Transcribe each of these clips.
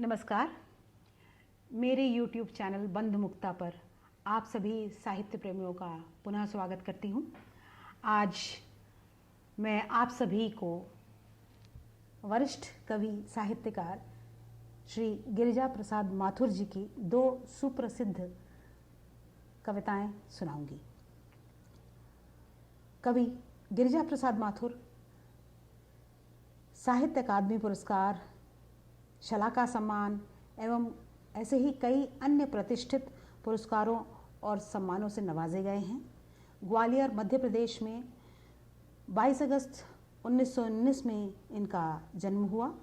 नमस्कार। मेरे YouTube channel बंध मुक्ता पर आप सभी साहित्य प्रेमियों का पुनः स्वागत करती हूँ। आज मैं आप सभी को वरिष्ठ कवि साहित्यकार श्री गिरिजा प्रसाद माथुर जी की दो सुप्रसिद्ध कविताएं सुनाऊंगी। कवि गिरिजा प्रसाद माथुर साहित्य अकादमी पुरस्कार, शलाका सम्मान एवं ऐसे ही कई अन्य प्रतिष्ठित पुरस्कारों और सम्मानों से नवाजे गए हैं। ग्वालियर मध्य प्रदेश में 22 अगस्त 1919 में इनका जन्म हुआ।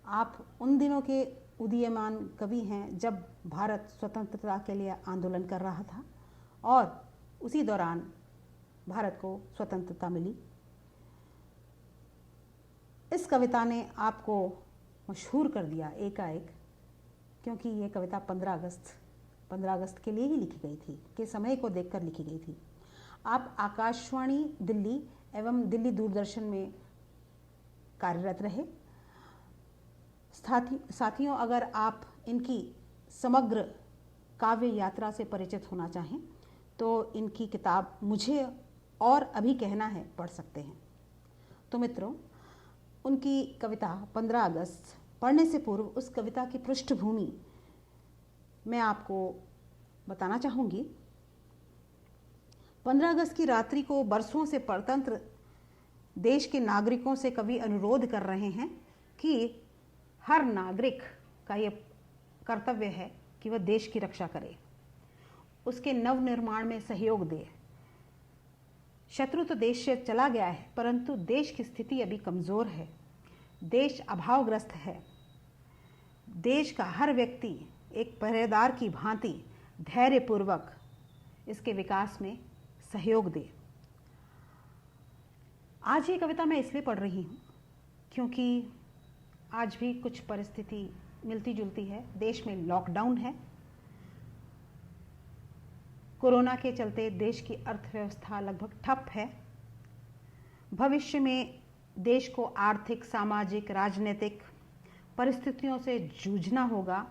आप उन दिनों के उदीयमान कवि हैं जब भारत स्वतंत्रता के लिए आंदोलन कर रहा था और उसी दौरान भारत को स्वतंत्रता मिली। इस कविता ने आपको मशहूर कर दिया एकाएक, क्योंकि ये कविता 15 अगस्त के लिए ही लिखी गई थी, के समय को देखकर लिखी गई थी। आप आकाशवाणी दिल्ली एवं दिल्ली दूरदर्शन में कार्यरत रहे। साथियों, अगर आप इनकी समग्र काव्य यात्रा से परिचित होना चाहें तो इनकी किताब मुझे और अभी कहना है पढ़ सकते हैं। तो मित्रों, उनकी कविता 15 अगस्त पढ़ने से पूर्व उस कविता की पृष्ठभूमि मैं आपको बताना चाहूँगी। 15 अगस्त की रात्रि को बरसों से परतंत्र देश के नागरिकों से कवि अनुरोध कर रहे हैं कि हर नागरिक का ये कर्तव्य है कि वह देश की रक्षा करे, उसके नवनिर्माण में सहयोग दे। शत्रु तो देश से चला गया है, परंतु देश की स्थिति अभी कमज़ोर है, देश अभावग्रस्त है। देश का हर व्यक्ति एक पहरेदार की भांति धैर्यपूर्वक इसके विकास में सहयोग दे। आज ये कविता मैं इसलिए पढ़ रही हूँ क्योंकि आज भी कुछ परिस्थिति मिलती जुलती है। देश में लॉकडाउन है। कोरोना के चलते देश की अर्थव्यवस्था लगभग ठप है। भविष्य में देश को आर्थिक, सामाजिक, राजनीतिक परिस्थितियों से जूझना होगा।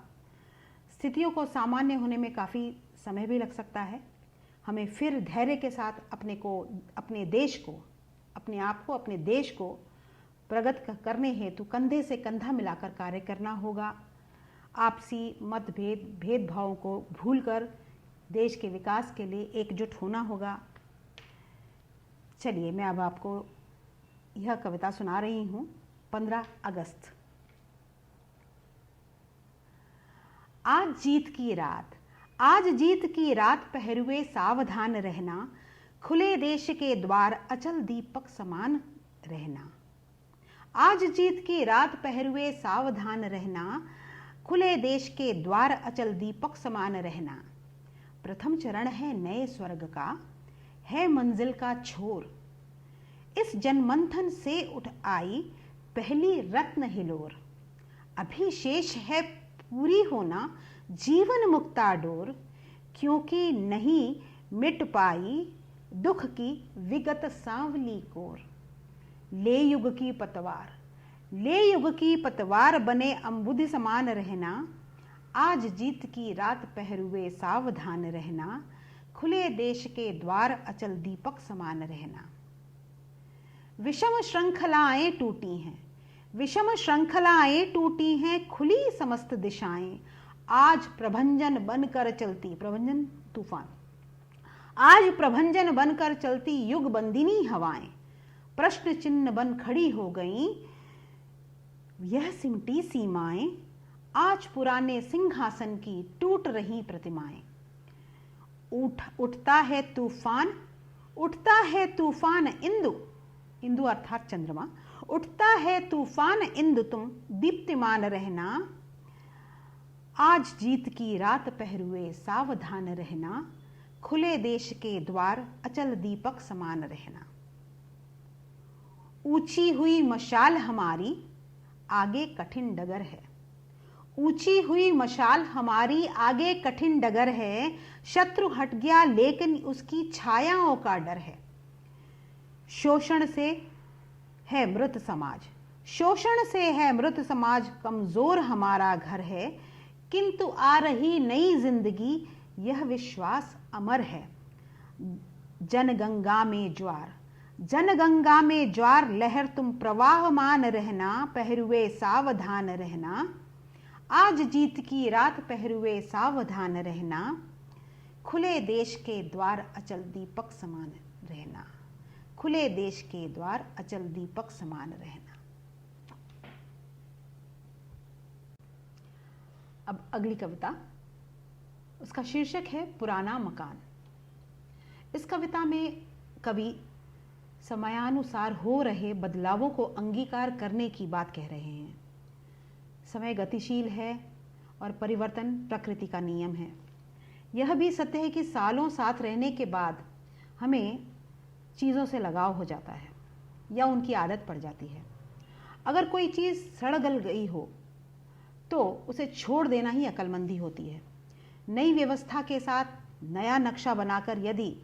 स्थितियों को सामान्य होने में काफ़ी समय भी लग सकता है। हमें फिर धैर्य के साथ अपने आप को, अपने देश को प्रगत करने हेतु कंधे से कंधा मिलाकर कार्य करना होगा। आपसी मतभेद, भेदभावों को भूलकर देश के विकास के लिए एकजुट होना होगा। चलिए, मैं अब आपको यह कविता सुना रही हूँ। 15 अगस्त। आज जीत की रात पहरुए सावधान रहना, खुले देश के द्वार अचल दीपक समान रहना। आज जीत की रात पहरुए सावधान रहना, खुले देश के द्वार अचल दीपक समान रहना। प्रथम चरण है नए स्वर्ग का, है मंजिल का छोर। इस जनमंथन से उठ आई पहली रत्न हिलोर। अभी शेष है पूरी होना जीवन मुक्ता डोर, क्योंकि नहीं मिट पाई दुख की विगत सांवली कोर। ले युग की पतवार बने अंबुधि समान रहना। आज जीत की रात पहरुए सावधान रहना, खुले देश के द्वार अचल दीपक समान रहना। विषम श्रृंखलाएं टूटी हैं, खुली समस्त दिशाएं। आज प्रभंजन बनकर चलती युग बंदिनी हवाएं। प्रश्न चिन्ह बन खड़ी हो गईं यह सिमटी सीमाएं। आज पुराने सिंहासन की टूट रही प्रतिमाएं। उठता है तूफान इंदु अर्थात चंद्रमा। उठता है तूफान इंदु, तुम दीप्तिमान रहना। आज जीत की रात पहरुए सावधान रहना, खुले देश के द्वार अचल दीपक समान रहना। ऊंची हुई मशाल हमारी आगे कठिन डगर है। ऊंची हुई मशाल हमारी आगे कठिन डगर है। शत्रु हट गया लेकिन उसकी छायाओं का डर है। शोषण से है मृत समाज, शोषण से है मृत समाज, कमजोर हमारा घर है, किंतु आ रही नई जिंदगी यह विश्वास अमर है। जनगंगा में ज्वार, जनगंगा में ज्वार, लहर तुम प्रवाहमान रहना, पहरुए सावधान रहना। आज जीत की रात पहरुए सावधान रहना, खुले देश के द्वार अचल दीपक समान रहना, खुले देश के द्वार अचल दीपक समान रहना। अब अगली कविता, उसका शीर्षक है पुराना मकान। इस कविता में कवि समयानुसार हो रहे बदलावों को अंगीकार करने की बात कह रहे हैं। समय गतिशील है और परिवर्तन प्रकृति का नियम है। यह भी सत्य है कि सालों साथ रहने के बाद हमें चीज़ों से लगाव हो जाता है या उनकी आदत पड़ जाती है। अगर कोई चीज़ सड़ गल गई हो तो उसे छोड़ देना ही अक्लमंदी होती है। नई व्यवस्था के साथ नया नक्शा बनाकर यदि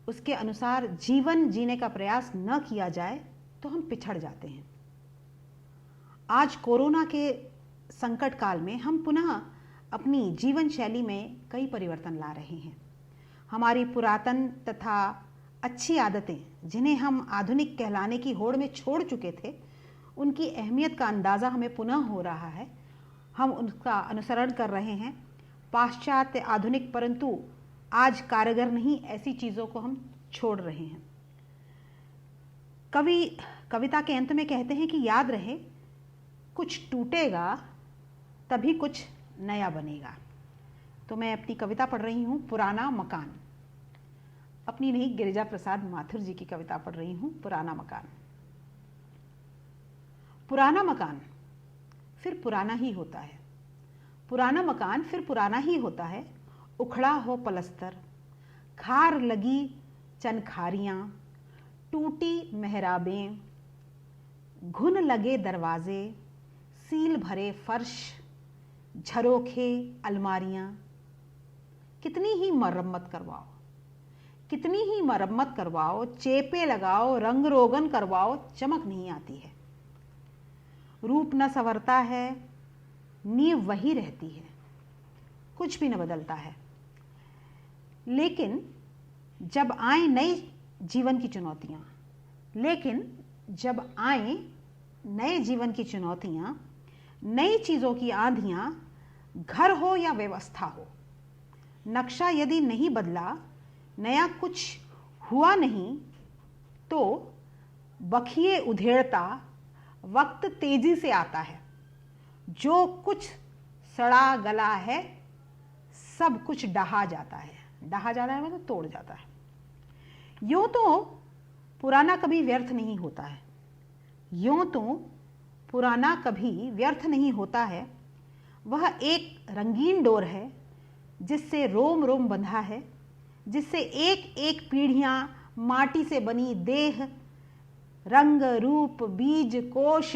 उसके अनुसार जीवन जीने का प्रयास न किया जाए तो हम पिछड़ जाते हैं। आज कोरोना के संकट काल में हम पुनः अपनी जीवन शैली में कई परिवर्तन ला रहे हैं। हमारी पुरातन तथा अच्छी आदतें, जिन्हें हम आधुनिक कहलाने की होड़ में छोड़ चुके थे, उनकी अहमियत का अंदाज़ा हमें पुनः हो रहा है। हम उनका अनुसरण कर रहे हैं। पाश्चात्य आधुनिक परंतु आज कारगर नहीं ऐसी चीज़ों को हम छोड़ रहे हैं। कवि कविता के अंत में कहते हैं कि याद रहे, कुछ टूटेगा तभी कुछ नया बनेगा। तो मैं अपनी कविता पढ़ रही हूँ पुराना मकान। अपनी नहीं, गिरिजा प्रसाद माथुर जी की कविता पढ़ रही हूँ, पुराना मकान। पुराना मकान फिर पुराना ही होता है, पुराना मकान फिर पुराना ही होता है। उखड़ा हो पलस्तर, खार लगी चनखारियाँ, टूटी मेहराबें, घुन लगे दरवाजे, सील भरे फर्श, झरोखे अलमारियाँ। कितनी ही मरम्मत करवाओ, कितनी ही मरम्मत करवाओ, चेपे लगाओ, रंग रोगन करवाओ, चमक नहीं आती है। रूप न संवरता है, नींव वही रहती है, कुछ भी न बदलता है। लेकिन जब आए नई जीवन की चुनौतियाँ, लेकिन जब आए नए जीवन की चुनौतियाँ, नई चीज़ों की आंधियाँ, घर हो या व्यवस्था हो, नक्शा यदि नहीं बदला, नया कुछ हुआ नहीं, तो बखिए उधेड़ता वक्त तेजी से आता है। जो कुछ सड़ा गला है सब कुछ डहा जाता है। डहा जाता है मतलब तोड़ जाता है। यूं तो पुराना कभी व्यर्थ नहीं होता है, यूं तो पुराना कभी व्यर्थ नहीं होता है। वह एक रंगीन डोर है जिससे रोम रोम बंधा है, जिससे एक एक पीढ़ियां माटी से बनी देह, रंग रूप, बीज कोश,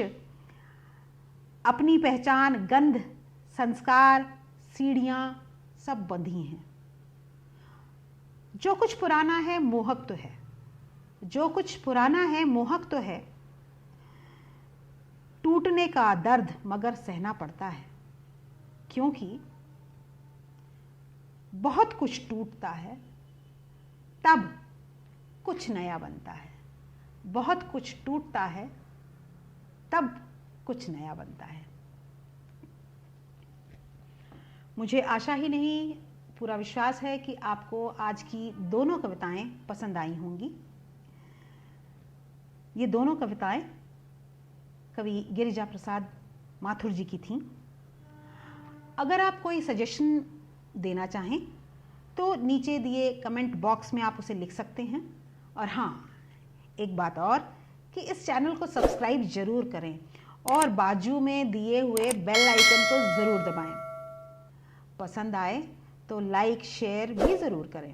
अपनी पहचान, गंध, संस्कार, सीढ़ियां सब बंधी हैं। जो कुछ पुराना है मोहक तो है, जो कुछ पुराना है मोहक तो है। टूटने का दर्द मगर सहना पड़ता है, क्योंकि बहुत कुछ टूटता है तब कुछ नया बनता है। बहुत कुछ टूटता है तब कुछ नया बनता है। मुझे आशा ही नहीं, पूरा विश्वास है कि आपको आज की दोनों कविताएं पसंद आई होंगी। ये दोनों कविताएं कवि गिरिजा प्रसाद माथुर जी की थीं। अगर आप कोई सजेशन देना चाहें तो नीचे दिए कमेंट बॉक्स में आप उसे लिख सकते हैं। और हाँ, एक बात और कि इस चैनल को सब्सक्राइब जरूर करें और बाजू में दिए हुए बेल आइकन को ज़रूर दबाएं। पसंद आए तो लाइक शेयर भी ज़रूर करें।